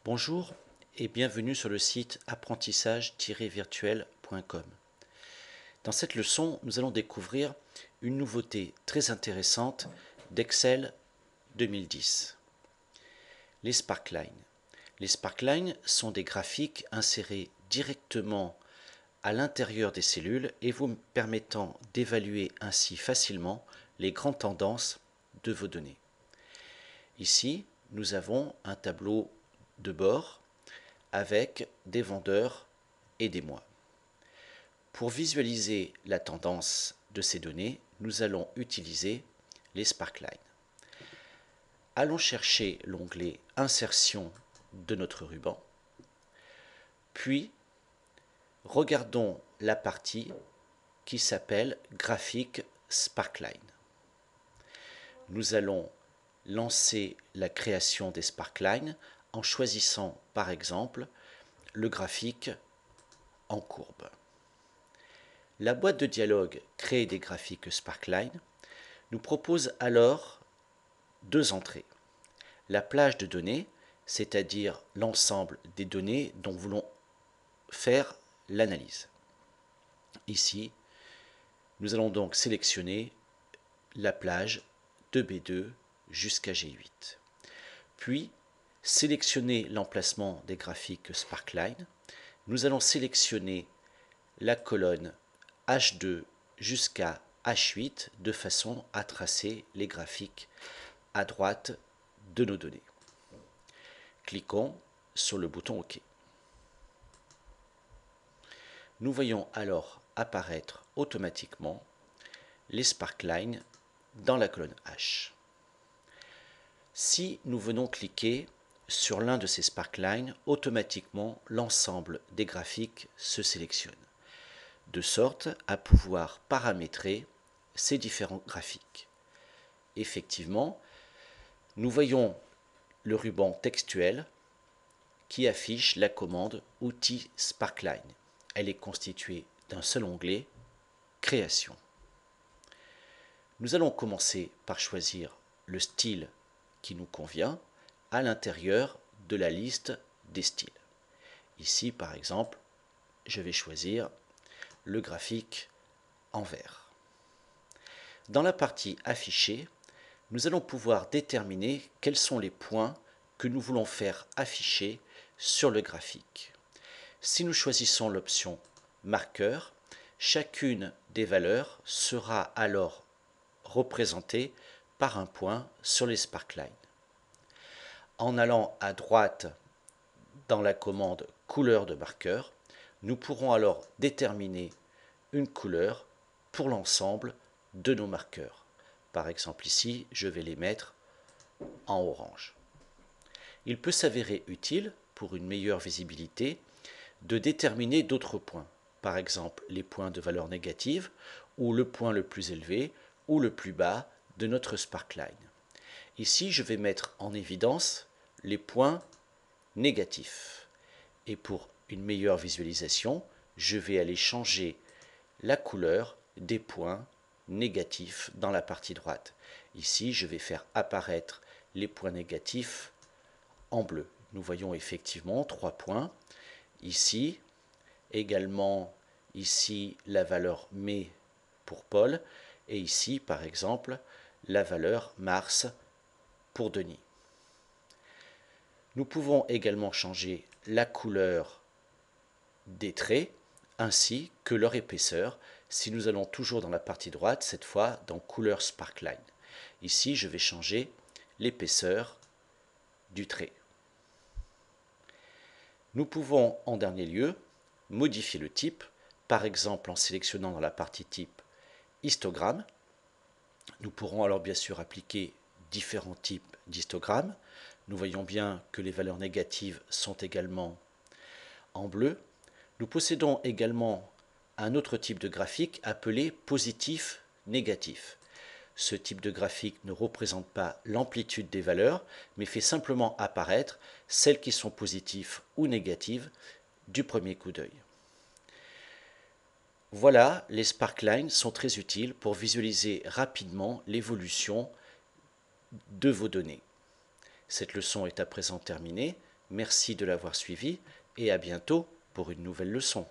Bonjour et bienvenue sur le site apprentissage-virtuel.com. Dans cette leçon, nous allons découvrir une nouveauté très intéressante d'Excel 2010. Les sparklines. Les sparklines sont des graphiques insérés directement à l'intérieur des cellules et vous permettant d'évaluer ainsi facilement les grandes tendances de vos données. Ici, nous avons un tableau de bord avec des vendeurs et des mois. Pour visualiser la tendance de ces données, nous allons utiliser les sparklines. Allons chercher l'onglet Insertion de notre ruban, puis regardons la partie qui s'appelle Graphique Sparkline. Nous allons lancer la création des sparklines en choisissant par exemple le graphique en courbe. La boîte de dialogue Créer des graphiques sparkline nous propose alors deux entrées. La plage de données, c'est-à-dire l'ensemble des données dont nous voulons faire l'analyse. Ici, nous allons donc sélectionner la plage de B2 jusqu'à G8. Puis, sélectionner l'emplacement des graphiques sparkline. Nous allons sélectionner la colonne H2 jusqu'à H8 de façon à tracer les graphiques à droite de nos données. Cliquons sur le bouton OK. Nous voyons alors apparaître automatiquement les sparklines dans la colonne H. Si nous venons cliquer sur l'un de ces sparklines, automatiquement l'ensemble des graphiques se sélectionne, de sorte à pouvoir paramétrer ces différents graphiques. Effectivement, nous voyons le ruban textuel qui affiche la commande Outils Sparkline. Elle est constituée d'un seul onglet, Création. Nous allons commencer par choisir le style qui nous convient à l'intérieur de la liste des styles. Ici, par exemple, je vais choisir le graphique en vert. Dans la partie Afficher, nous allons pouvoir déterminer quels sont les points que nous voulons faire afficher sur le graphique. Si nous choisissons l'option Marqueur, chacune des valeurs sera alors représentée par un point sur les sparklines. En allant à droite dans la commande Couleur de marqueur, nous pourrons alors déterminer une couleur pour l'ensemble de nos marqueurs. Par exemple ici, je vais les mettre en orange. Il peut s'avérer utile, pour une meilleure visibilité, de déterminer d'autres points. Par exemple, les points de valeur négative, ou le point le plus élevé, ou le plus bas de notre sparkline. Ici, je vais mettre en évidence les points négatifs. Et pour une meilleure visualisation, je vais aller changer la couleur des points négatifs dans la partie droite. Ici, je vais faire apparaître les points négatifs en bleu. Nous voyons effectivement 3 points. Ici, également, ici, la valeur mai pour Paul. Et ici, par exemple, la valeur Mars pour Denis. Nous pouvons également changer la couleur des traits ainsi que leur épaisseur si nous allons toujours dans la partie droite, cette fois dans Couleur Sparkline. Ici, je vais changer l'épaisseur du trait. Nous pouvons en dernier lieu modifier le type, par exemple en sélectionnant dans la partie type histogramme. Nous pourrons alors bien sûr appliquer différents types d'histogrammes. Nous voyons bien que les valeurs négatives sont également en bleu. Nous possédons également un autre type de graphique appelé positif-négatif. Ce type de graphique ne représente pas l'amplitude des valeurs, mais fait simplement apparaître celles qui sont positives ou négatives du premier coup d'œil. Voilà, les sparklines sont très utiles pour visualiser rapidement l'évolution de vos données. Cette leçon est à présent terminée. Merci de l'avoir suivi et à bientôt pour une nouvelle leçon.